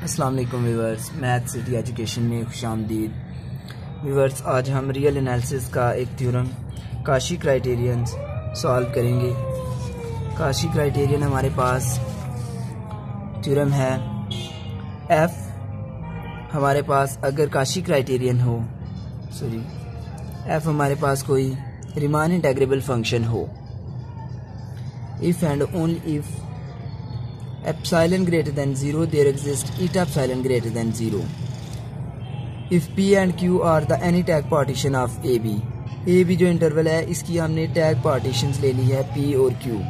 अस्सलाम वालेकुम viewers, math city education में खुशामदीद। व्यूअर्स, आज हम रियल एनालिसिस का एक थ्योरम काशी क्राइटेरियन सॉल्व करेंगे। काशी क्राइटेरियन हमारे पास थ्योरम है एफ हमारे पास अगर काशी क्राइटेरियन हो एफ हमारे पास कोई रीमान इंटेग्रेबल फंक्शन हो, if and only if epsilon greater than 0 there exists eta epsilon greater than 0 if p and q are the any tag partition of ab जो interval है इसकी हमने टैग पार्टीशंस ले ली है p और q।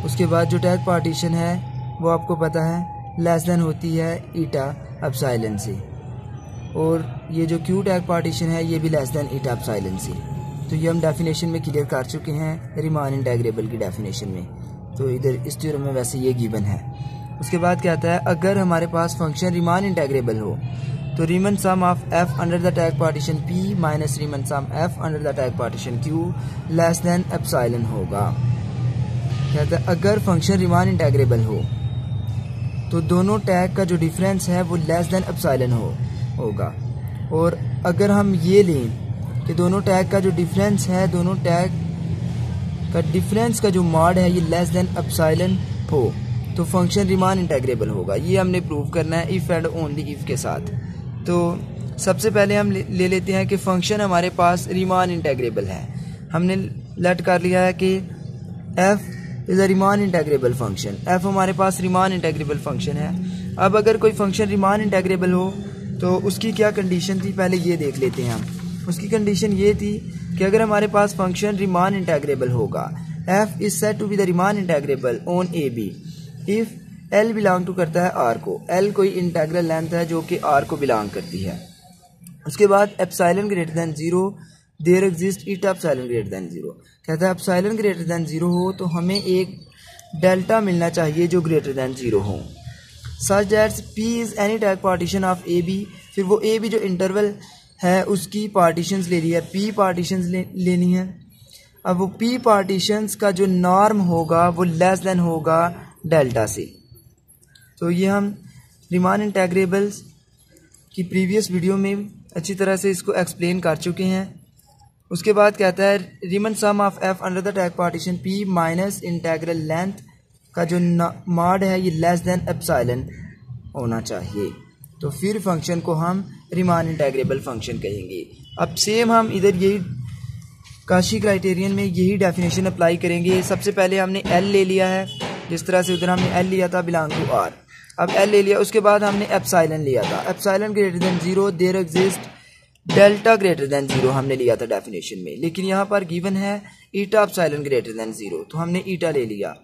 उसके बाद जो टैग पार्टीशन है वो आपको पता है लेस देन होती है ईटा एप्सिलॉन से, और ये जो q टैग पार्टीशन है ये भी लेस देन ईटा एप्सिलॉन से। तो ये हम डेफिनेशन में क्लियर कर चुके हैं रीमान इंटेग्रेबल की डेफिनेशन में। तो इधर इस थ्योरम में वैसे ये गिवन है। उसके बाद क्या आता है, अगर हमारे पास फंक्शन रीमान इंटेग्रेबल हो तो Riemann sum of F under the tag partition P minus Riemann sum F under the tag partition Q less than epsilon होगा। कहता है अगर फंक्शन रीमान इंटेग्रेबल हो तो दोनों टैग का जो डिफरेंस है वो लेस देन एप्सिलॉन होगा, और अगर हम ये लें कि दोनों टैग का जो डिफरेंस है, दोनों टैग का डिफरेंस का जो मॉड है ये लेस देन एप्सिलॉन हो तो फंक्शन रीमान इंटेग्रेबल होगा। ये हमने प्रूव करना है इफ़ एंड ओनली इफ़ के साथ। तो सबसे पहले हम ले लेते हैं कि फंक्शन हमारे पास रीमान इंटेग्रेबल है। हमने लेट कर लिया है कि f is a Riemann integrable function. f हमारे पास रीमान इंटेग्रेबल फंक्शन है। अब अगर कोई फंक्शन रीमान इंटेग्रेबल हो तो उसकी क्या कंडीशन थी, पहले ये देख लेते हैं हम। उसकी कंडीशन ये थी कि अगर हमारे पास फंक्शन रीमान इंटेग्रेबल होगा, f is said to be the Riemann integrable on a b if l belong to करता है r को, l कोई इंटेग्रल लेंथ है जो कि r को बिलोंग करती है। उसके बाद epsilon greater than 0 there exist eta epsilon greater than 0। कहता है एप्सिलॉन ग्रेटर देन 0 हो तो हमें एक डेल्टा मिलना चाहिए जो ग्रेटर देन 0 हो, such that p is any tag partition of a b. फिर वो ए बी जो इंटरवल है उसकी पार्टीशंस ले ली है, p पार्टीशंस लेनी है। अब वो p पार्टीशंस का जो नॉर्म होगा वो लेस देन होगा डेल्टा से। तो ये हम रीमान इंटेग्रेबल्स की प्रीवियस वीडियो में अच्छी तरह से इसको एक्सप्लेन कर चुके हैं। उसके बाद कहता है Riemann sum of f under the tag partition p minus integral length का जो मॉड है ये लेस देन एप्सिलॉन होना चाहिए। तो फिर फंक्शन को हम रीमान इंटेग्रेबल फंक्शन कहेंगे। अब सेम हम इधर यही काशी क्राइटेरियन में यही डेफिनेशन अप्लाई करेंगे। सबसे पहले हमने L ले लिया है, जिस तरह से उधर हमने L लिया था बिलोंग टू R। अब L ले लिया, उसके बाद हमने एप्सिलॉन लिया था। Epsilon greater than 0 there exist delta greater than 0 हमने लिया था डेफिनेशन में, लेकिन यहाँ पर गिवन है ईटा एप्सिलॉन ग्रेटर देन 0 तो हमने ईटा ले लिया।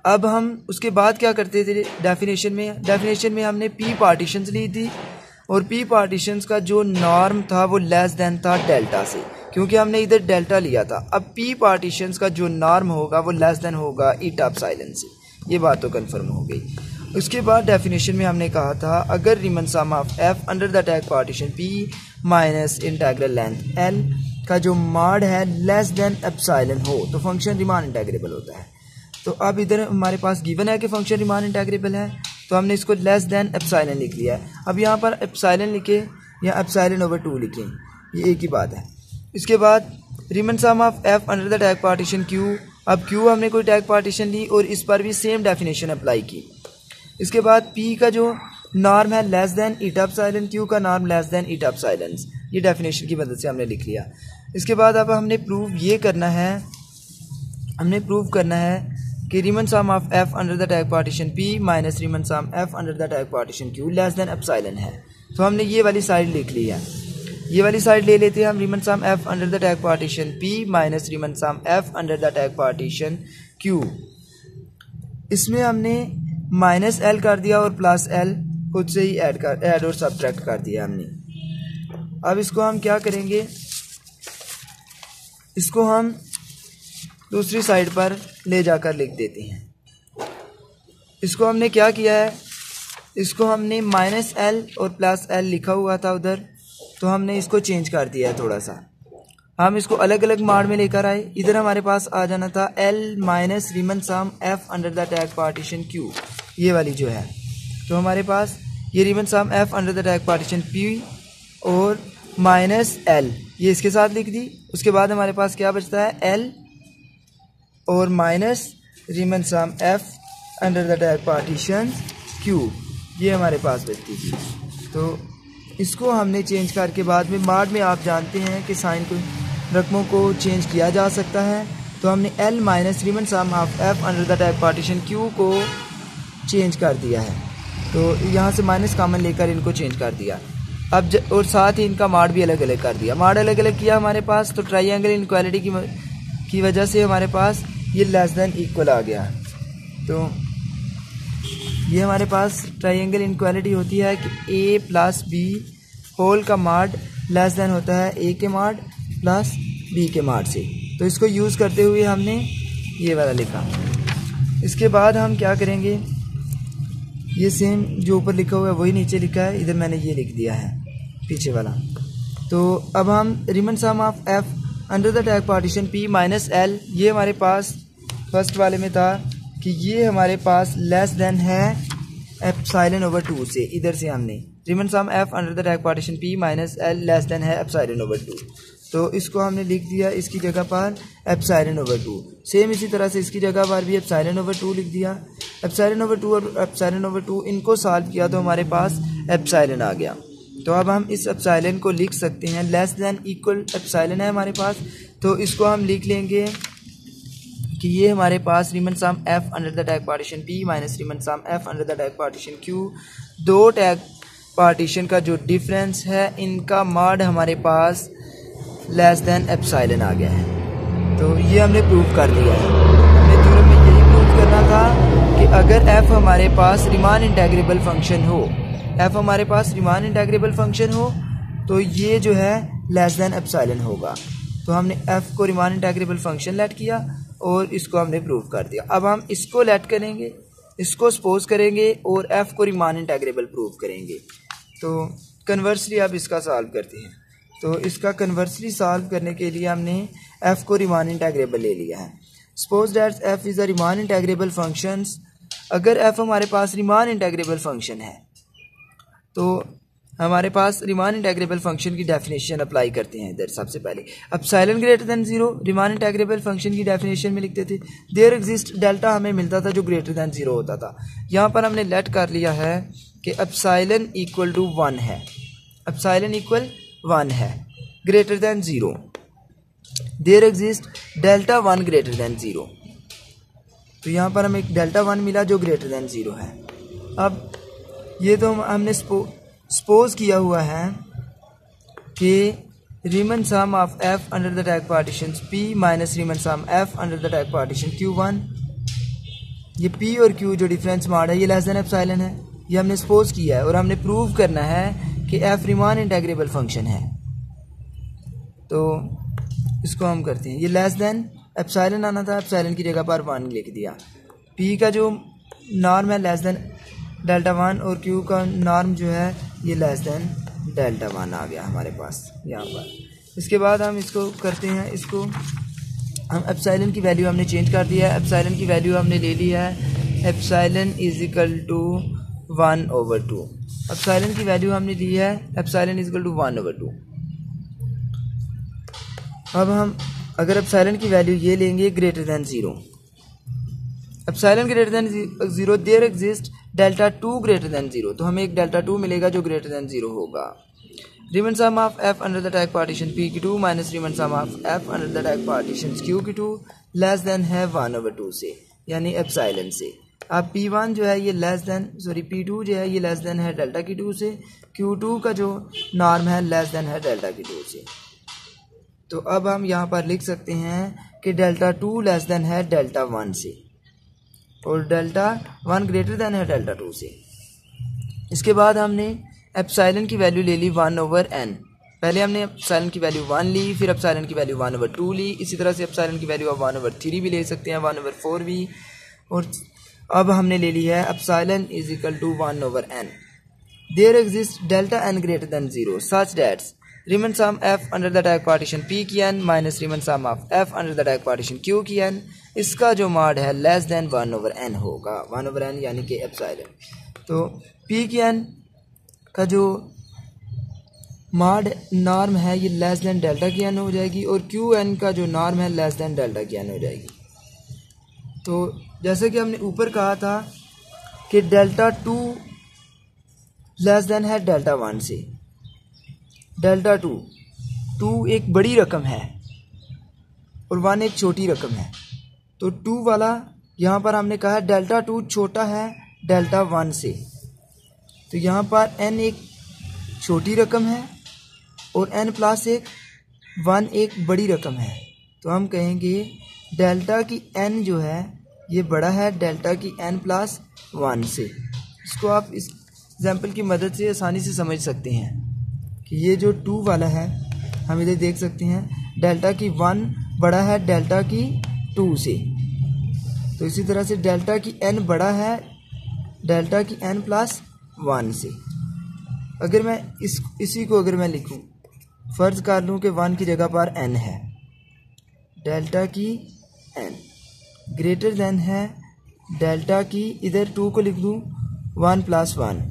अब हम उसके बाद क्या करते थे डेफिनेशन में हमने p पार्टीशंस ली थी, और p पार्टीशंस का जो नॉर्म था वो लेस देन था डेल्टा से, क्योंकि हमने इधर डेल्टा लिया था। अब p पार्टीशंस का जो नॉर्म होगा वो लेस देन होगा ईटा एप्सिलॉन से। ये बात तो कंफर्म हो गई। उसके बाद डेफिनेशन में हमने कहा था अगर Riemann sum of f under the tag partition p minus integral length l का जो मॉड है लेस देन एप्सिलॉन हो तो फंक्शन रीमान इंटेग्रेबल होता है। तो अब इधर हमारे पास गिवन है कि फंक्शन रीमान इंटेग्रेबल है, तो हमने इसको लेस देन एप्सिलॉन लिख लिया है। अब यहाँ पर एप्सिलॉन लिखे या एप्सिलॉन ओवर 2 लिखें, ये एक ही बात है। इसके बाद Riemann sum of f under the tag partition q। अब q हमने कोई टैग पार्टीशन ली और इस पर भी सेम डेफिनेशन अप्लाई की। इसके बाद p का जो नॉर्म है लेस देन ईटा एप्सिलॉन, q का नॉर्म लेस देन ईटा एप्सिलॉन, ये डेफिनेशन की मदद से हमने लिख लिया। इसके बाद अब हमने प्रूव करना है कि Riemann sum of f under the tag partition p minus Riemann sum f under the tag partition q less than epsilon है। तो हमने ये वाली साइड लिख ली है, ये वाली साइड ले लेते हैं हम। Riemann sum f under the tag partition p minus Riemann sum f under the tag partition q। इसमें हमने माइनस l कर दिया और प्लस l खुद से ही ऐड और सब्ट्रैक्ट कर दिया हमने। अब इसको हम क्या करेंगे, इसको हम दूसरी साइड पर ले जाकर लिख देते हैं। इसको हमने क्या किया है, इसको हमने माइनस l और प्लस l लिखा हुआ था उधर, तो हमने इसको चेंज कर दिया है थोड़ा सा। हम इसको अलग अलग मॉड में लेकर आए। इधर हमारे पास आ जाना था l minus Riemann sum f under the tag partition q, ये वाली जो है तो हमारे पास ये Riemann sum F under the tag partition P और माइनस एल ये इसके साथ लिख दी। उसके बाद हमारे पास क्या बचता है, एल और minus Riemann sum F under the tag partition Q, ये हमारे पास बचती थी। तो इसको हमने चेंज करके बाद में माड में आप जानते हैं कि साइन को रकमों को चेंज किया जा सकता है, तो हमने L minus Riemann sum of F under the tag partition Q को चेंज कर दिया है। तो यहाँ से माइनस कॉमन लेकर इनको चेंज कर दिया। अब और साथ ही इनका माड भी अलग अलग कर दिया। माड अलग अलग किया हमारे पास, तो ट्राइंगल इनक्वालिटी की वजह से हमारे पास ये लेस देन इक्वल आ गया। तो ये हमारे पास ट्राइंगल इनक्वालिटी होती है कि ए प्लस बी होल का माड लेस देन होता है ए के माड प्लस बी के माड से। तो इसको यूज़ करते हुए हमने ये वाला लिखा। इसके बाद हम क्या करेंगे, ये सेम जो ऊपर लिखा हुआ है वही नीचे लिखा है, इधर मैंने ये लिख दिया है पीछे वाला। तो अब हम Riemann sum of F under the tag partition P minus L, ये हमारे पास फर्स्ट वाले में था कि ये हमारे पास लेस देन है एप्सिलॉन ओवर 2 से। इधर से हमने Riemann sum F under the tag partition P minus L less than है एप्सिलॉन ओवर 2, तो इसको हमने लिख दिया इसकी जगह पर एप्सिलॉन ओवर 2। सेम इसी तरह से इसकी जगह पर भी एप्सिलॉन ओवर 2 लिख दिया। एप्सिलॉन ओवर 2 और एप्सिलॉन ओवर 2 इनको सॉल्व किया तो हमारे पास एप्सिलॉन आ गया। तो अब हम इस एप्सिलॉन को लिख सकते हैं, लेस देन इक्वल एप्सिलॉन है हमारे पास, तो इसको हम लिख लेंगे कि ये हमारे पास Riemann sum F under the tag partition P minus Riemann sum F under the tag partition Q, दो टैग पार्टीशन का जो डिफरेंस है इनका माड हमारे पास लेस देन एप्सिलॉन आ गया है। तो ये हमने प्रूव कर दिया है। हमने थ्योरम में यही प्रूव करना था कि अगर एफ हमारे पास रीमान इंटेग्रेबल फंक्शन हो, एफ हमारे पास रीमान इंटेग्रेबल फंक्शन हो तो ये जो है लेस देन एप्सिलॉन होगा। तो हमने एफ को रीमान इंटेग्रेबल फंक्शन लेट किया और इसको हमने प्रूव कर दिया। अब हम इसको लेट करेंगे, इसको सपोज करेंगे और एफ को रीमान इंटेग्रेबल प्रूव करेंगे। तो कन्वर्सली अब इसका सॉल्व करते हैं। तो इसका कन्वर्सली सॉल्व करने के लिए हमने एफ को रीमान इंटेग्रेबल ले लिया है। Suppose that F is a Riemann integrable functions. अगर एफ हमारे पास रीमान इंटेग्रेबल फंक्शन है तो हमारे पास रीमान इंटेग्रेबल फंक्शन की डेफिनेशन अप्लाई करते हैं। इधर सबसे पहले epsilon greater than 0 Riemann integrable function की डेफिनेशन में लिखते थे। देयर एग्जिस्ट डेल्टा हमें मिलता था जो ग्रेटर देन 0 होता था। यहाँ पर हमने लेट कर लिया है कि एप्सिलॉन इक्वल टू 1 है, एप्सिलॉन इक्वल 1 है greater than 0। There exist delta 1 greater than 0। तो यहाँ पर हमें एक डेल्टा 1 मिला जो ग्रेटर देन 0 है। अब ये तो हमने सपोज किया हुआ है कि Riemann sum of F under the tag partition P minus Riemann sum F under the tag partition Q1, ये पी और क्यू जो डिफरेंस मार्ड है ये लेस देन एप्सिलॉन है। ये हमने सपोज किया है और हमने प्रूव करना है कि एफ रीमान इंटेग्रेबल फंक्शन है। तो इसको हम करते हैं, ये लेस देन एप्सिलॉन आना था, एप्सिलॉन की जगह पर 1 लिख दिया। पी का जो नॉर्म है लेस देन डेल्टा 1 और क्यू का नॉर्म जो है ये लेस देन डेल्टा 1 आ गया हमारे पास यहाँ पर। इसके बाद हम इसको करते हैं, इसको हम एप्सिलॉन की वैल्यू हमने चेंज कर दिया है। एप्सिलॉन की वैल्यू हमने ले ली है epsilon is equal to 1/2। Epsilon की वैल्यू हमने ली है एप्सिलॉन इज इक्वल टू 1/2। अब हम अगर एप्सिलॉन की वैल्यू ये लेंगे greater than 0, epsilon greater than 0, there exist delta 2 greater than 0, तो हमें एक डेल्टा 2 मिलेगा जो ग्रेटर देन 0 होगा। Riemann sum of F under the tag partition P की 2 minus Riemann sum of F under the tag partition Q की 2 less than है 1/2 से, यानी एप्सिलॉन से। अब P1 जो है ये लेस देन P2 जो है ये लेस देन है डेल्टा की 2 से, Q2 का जो नॉर्म है लेस देन है डेल्टा की 2 से। तो अब हम यहाँ पर लिख सकते हैं कि डेल्टा 2 लेस देन है डेल्टा 1 से और डेल्टा 1 ग्रेटर देन है डेल्टा 2 से। इसके बाद हमने एप्सिलॉन की वैल्यू ले ली 1/n। पहले हमने एप्सिलॉन की वैल्यू 1 ली, फिर एप्सिलॉन की वैल्यू 1/2 ली। इसी तरह से एप्सिलॉन की वैल्यू आप 1/3 भी ले सकते हैं, 1/4 भी। और अब हमने ले ली है epsilon is equal to 1/n। There exist delta n greater than 0 such that Riemann sum f under the tag partition p की n minus Riemann sum of f under the tag partition q की n, इसका जो माड है less than 1/n होगा, 1/n यानी कि epsilon. तो पी की एन का जो नॉर्म है ये लेस देन डेल्टा की एन हो जाएगी और क्यू एन का जो नॉर्म है लेस देन डेल्टा की एन हो जाएगी। तो जैसे कि हमने ऊपर कहा था कि डेल्टा 2 लेस देन है डेल्टा 1 से। डेल्टा 2 एक बड़ी रकम है और 1 एक छोटी रकम है। तो 2 वाला यहाँ पर हमने कहा है डेल्टा 2 छोटा है डेल्टा 1 से। तो यहाँ पर n एक छोटी रकम है और n प्लस 1 एक बड़ी रकम है। तो हम कहेंगे डेल्टा की n जो है ये बड़ा है डेल्टा की n प्लस 1 से। इसको आप इस एग्जाम्पल की मदद से आसानी से समझ सकते हैं कि ये जो 2 वाला है हम इधर देख सकते हैं डेल्टा की 1 बड़ा है डेल्टा की 2 से। तो इसी तरह से डेल्टा की n बड़ा है डेल्टा की n प्लस 1 से। अगर मैं इसी को अगर मैं लिखूं, फ़र्ज़ कर लूं कि 1 की जगह पर n है, डेल्टा की n ग्रेटर देन है डेल्टा की, इधर 2 को लिख दूं 1 प्लस 1।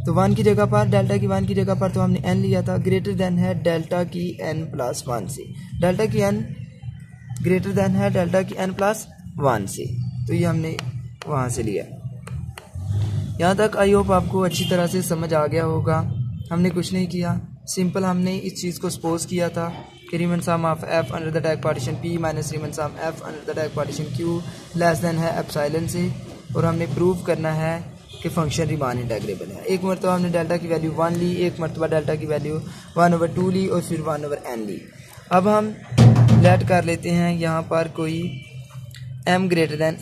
तो 1 की जगह पर डेल्टा की 1 की जगह पर तो हमने n लिया था, ग्रेटर देन है डेल्टा की n प्लस 1 से। डेल्टा की n ग्रेटर देन है डेल्टा की n प्लस 1 से। तो ये हमने वहाँ से लिया। यहाँ तक आई होप आपको अच्छी तरह से समझ आ गया होगा। हमने कुछ नहीं किया, सिंपल हमने इस चीज़ को सपोज किया था कि Riemann sum of F under the tag partition P minus Riemann sum F under the tag partition Q less than है एप्सिलॉन से, और हमने प्रूव करना है कि फंक्शन रीमान इंटेग्रेबल है। एक मरतबा हमने डेल्टा की वैल्यू 1 ली, एक मरतबा डेल्टा की वैल्यू 1/2 ली और फिर 1/n ली। अब हम लेट कर लेते हैं यहाँ पर कोई m ग्रेटर दैन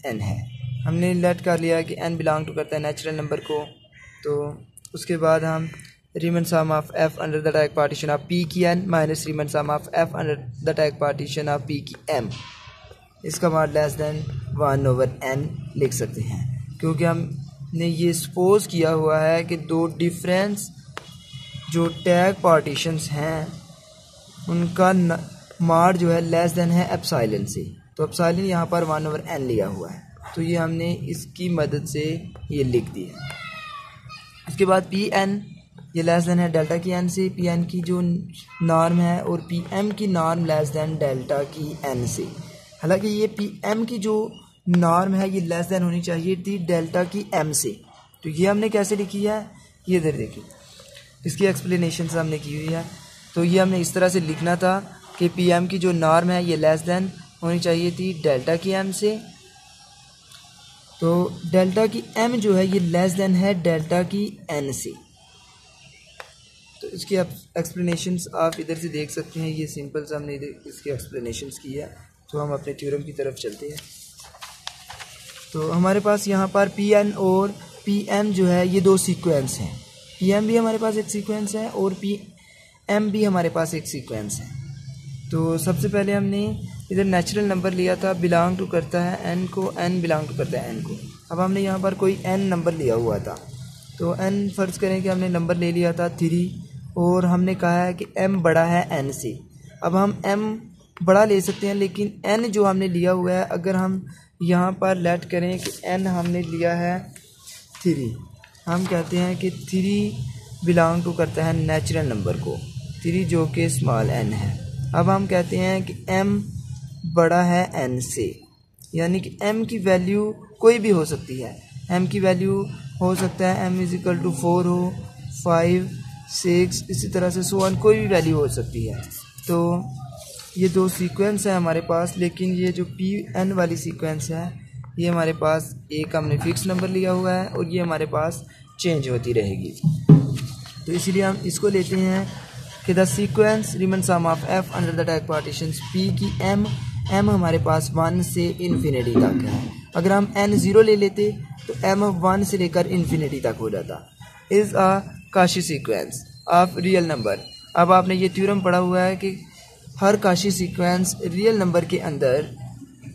n है। हमने लेट कर लिया कि n बिलोंग टू करता है नेचुरल नंबर को। तो उसके बाद हम Riemann sum of f under the tag partition of p की n minus Riemann sum of f under the tag partition of p की m, इसका मान लेस दैन 1/n लिख सकते हैं, क्योंकि हमने ये सपोज किया हुआ है कि दो डिफरेंस जो टैग पार्टीशंस हैं उनका मार जो है लेस देन है एप्सिलॉन से। तो एप्सिलॉन यहाँ पर 1/n लिया हुआ है, तो ये हमने इसकी मदद से ये लिख दिया। उसके बाद पी एन ये लेस देन है डेल्टा की n से, पी एन की जो नॉर्म है और पी एम की नॉर्म लेस देन डेल्टा की n से। हालांकि ये पी एम की जो नॉर्म है ये लेस देन होनी चाहिए थी डेल्टा की m से। तो ये हमने कैसे लिखी है, ये इधर देखिए, इसकी एक्सप्लेनेशन हमने की हुई है। तो ये हमने इस तरह से लिखना था कि पी एम की जो नॉर्म है ये लेस देन होनी चाहिए थी डेल्टा की m से। तो डेल्टा की m जो है ये लेस देन है डेल्टा की n से। तो इसकी एक्सप्लेनेशंस आप इधर से देख सकते हैं, ये सिंपल सा हमने इधर इसकी एक्सप्लेनेशंस की है। तो हम अपने थ्योरम की तरफ चलते हैं। तो हमारे पास यहाँ पर पी एन और पी एम जो है ये दो सीक्वेंस हैं। पी एम भी हमारे पास एक सीक्वेंस है और पी एम भी हमारे पास एक सीक्वेंस है। तो सबसे पहले हमने इधर नेचुरल नंबर लिया था, बिलोंग टू करता है n को, n बिलोंग टू करता है n को। अब हमने यहाँ पर कोई n नंबर लिया हुआ था, तो n फ़र्ज़ करें कि हमने नंबर ले लिया था 3 और हमने कहा है कि m बड़ा है n से। अब हम m बड़ा ले सकते हैं, लेकिन n जो हमने लिया हुआ है अगर हम यहाँ पर लेट करें कि n हमने लिया है 3, हम कहते हैं कि 3 बिलोंग टू करता है नेचुरल नंबर को, 3 जो कि स्मॉल n है। अब हम कहते हैं कि m बड़ा है n से, यानी कि m की वैल्यू कोई भी हो सकती है। m की वैल्यू हो सकता है m = 4 हो, 5, 6, इसी तरह से सो ऑन, कोई भी वैल्यू हो सकती है। तो ये दो सीक्वेंस है हमारे पास, लेकिन ये जो पी एन वाली सीक्वेंस है ये हमारे पास एक हमने फिक्स नंबर लिया हुआ है और ये हमारे पास चेंज होती रहेगी। तो इसीलिए हम इसको लेते हैं कि the sequence Riemann sum of F under the tag partitions P की m हमारे पास 1 से इन्फिनिटी तक है। अगर हम n 0 ले लेते तो m 1 से लेकर इन्फिनिटी तक हो जाता। Is a Kashi sequence of real number. अब आपने ये थ्योरम पढ़ा हुआ है कि हर काशी सीक्वेंस रियल नंबर के अंदर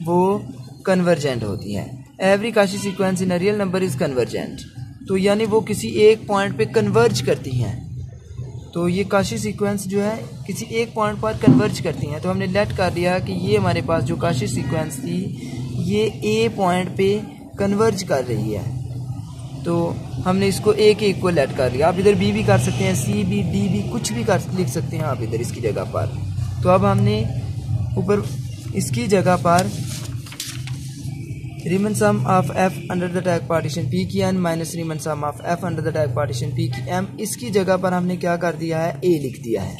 वो कन्वर्जेंट होती है। Every Kashi sequence in a real number is convergent. तो यानी वो किसी एक पॉइंट पे कन्वर्ज करती हैं। तो ये काशी सीक्वेंस जो है किसी एक पॉइंट पर कन्वर्ज करती हैं। तो हमने लेट कर दिया कि ये हमारे पास जो काशी सीक्वेंस थी ये ए पॉइंट पे कन्वर्ज कर रही है। तो हमने इसको ए के इक्वल ऐड कर लिया। आप इधर बी भी कर सकते हैं, सी बी डी भी कुछ भी कर लिख सकते हैं आप इधर इसकी जगह पर। तो अब हमने ऊपर इसकी जगह पर Riemann sum of F under the tag partition P की N minus Riemann sum of F under the tag partition P की एम, इसकी जगह पर हमने क्या कर दिया है, ए लिख दिया है।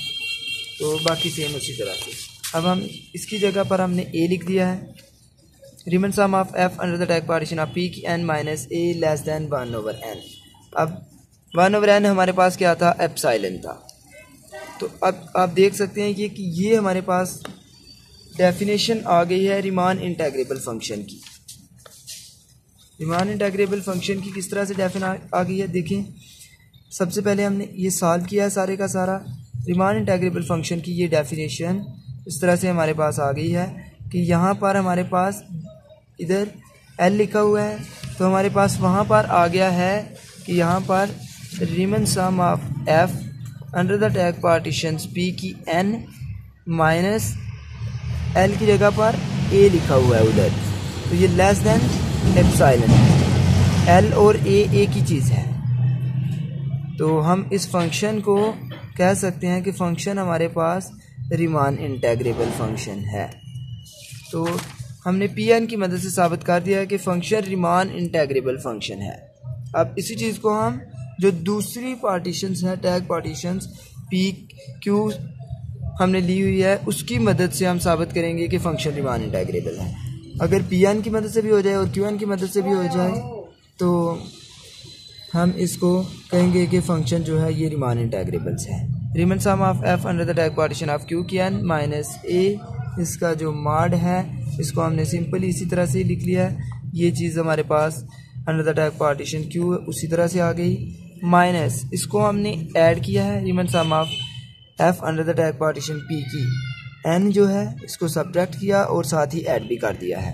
तो बाकी सेम उसी तरह से अब हम इसकी जगह पर हमने ए लिख दिया है। Riemann sum of F under the tag partition of P की N minus A less than 1/n। अब 1/n हमारे पास क्या था, एप्सिलॉन था। तो अब आप देख सकते हैं कि ये हमारे पास डेफिनेशन आ गई है रीमान इंटेग्रेबल फंक्शन की। रीमान इंटेग्रेबल फंक्शन की किस तरह से डेफिनेशन आ गई है, देखें। सबसे पहले हमने ये सॉल्व किया है सारे का सारा। रीमान इंटेग्रेबल फंक्शन की ये डेफिनेशन इस तरह से हमारे पास आ गई है कि यहाँ पर हमारे पास इधर एल लिखा हुआ है, तो हमारे पास वहाँ पर आ गया है कि यहाँ पर Riemann sum of F under the tag partitions P की एन माइनस एल की जगह पर ए लिखा हुआ है उधर, तो ये लेस देन एप्सिलॉन। एल और ए एक ही चीज़ है। तो हम इस फंक्शन को कह सकते हैं कि फंक्शन हमारे पास रीमान इंटेग्रेबल फंक्शन है। तो हमने पी एन की मदद से साबित कर दिया है कि फंक्शन रीमान इंटेग्रेबल फंक्शन है। अब इसी चीज़ को हम जो दूसरी पार्टीशंस हैं, टैग पार्टीशंस पी क्यू हमने ली हुई है, उसकी मदद से हम साबित करेंगे कि फंक्शन रीमान इंटेग्रेबल है। अगर पी एन की मदद से भी हो जाए और क्यू एन की मदद से भी हो जाए तो हम इसको कहेंगे कि फंक्शन जो है ये रीमान इंटेग्रेबल्स है। Riemann sum of F under the tag partition of Q की एन माइनस ए, इसका जो मॉड है इसको हमने सिंपली इसी तरह से लिख लिया है। ये चीज़ हमारे पास under the tag partition Q उसी तरह से आ गई, माइनस इसको हमने ऐड किया है Riemann sum of F under the tag partition P की एन जो है इसको सब्ट्रैक्ट किया और साथ ही ऐड भी कर दिया है।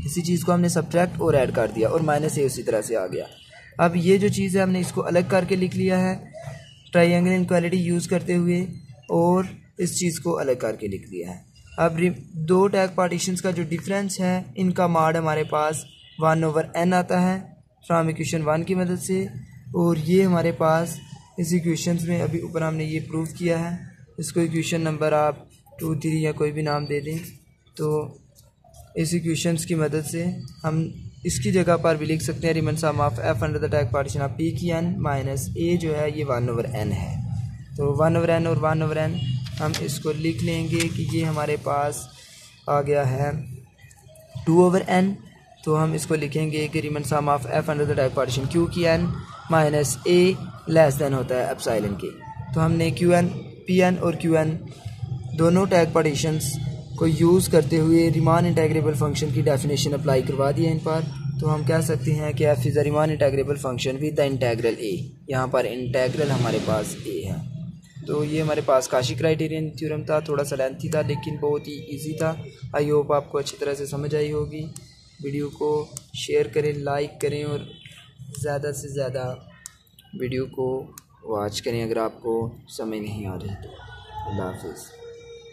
इसी चीज़ को हमने सब्ट्रैक्ट और ऐड कर दिया और माइनस ए उसी तरह से आ गया। अब ये जो चीज़ है हमने इसको अलग करके लिख लिया है ट्रायंगल इनक्वालिटी यूज़ करते हुए, और इस चीज़ को अलग करके लिख दिया है। अब दो टैग पार्टीशंस का जो डिफरेंस है इनका मॉड हमारे पास 1/n आता है फ्रॉम इक्वेशन 1 की मदद से, और ये हमारे पास इस इक्वेशंस में अभी ऊपर हमने ये प्रूव किया है। इसको इक्वेशन नंबर आप 2, 3 या कोई भी नाम दे दें। तो इस इक्वेशंस की मदद से हम इसकी जगह पर भी लिख सकते हैं Riemann sum of F under the tag partition of P की एन माइनस ए जो है ये 1/n है। तो 1/n और 1/n हम इसको लिख लेंगे कि ये हमारे पास आ गया है 2/n। तो हम इसको लिखेंगे कि Riemann sum of F under the tag partition Q की N minus A less than होता है एप्सिलॉन के। तो हमने क्यू एन पी एन और क्यू एन दोनों टैग पार्टीशंस को यूज़ करते हुए रीमान इंटेग्रेबल फंक्शन की डेफिनेशन अप्लाई करवा दी है इन पर। तो हम कह सकते हैं कि F is a Riemann integrable function with the integral A. यहाँ पर इंटेग्रल हमारे पास ए है। तो ये हमारे पास काशी क्राइटेरियन थ्योरम था, थोड़ा सा लेंथी था लेकिन बहुत ही इजी था। आई होप आपको अच्छी तरह से समझ आई होगी। वीडियो को शेयर करें, लाइक करें और ज़्यादा से ज़्यादा वीडियो को वॉच करें अगर आपको समझ नहीं आ रही तो। अल्लाह हाफिज़।